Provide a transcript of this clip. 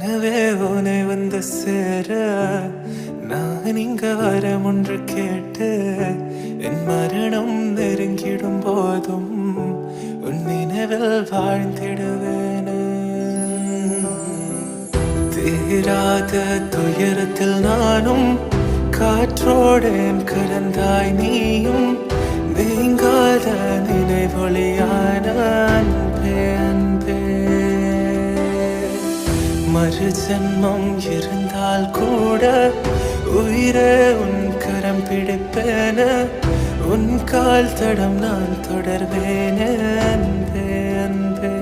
கனவே உனை வந்து சேர நான் இங்க வரம் ஒன்று கேட்டு என் மரணம் நெருங்கிடும் போதும் உன் நினைவில் வாழ்ந்திடுவேன். தீராத துயரத்தில் நானும் காற்றோடேன் கலந்தாய் நீயும் நீங்காத நினைவொளியான அன்பே அன்பே. மறு ஜென்மம் இருந்தால் கூட உயிரே உன் கரம் பிடிப்பேன உன் கால் தடம் நான் தொடர்வேன் அன்பே அன்பே.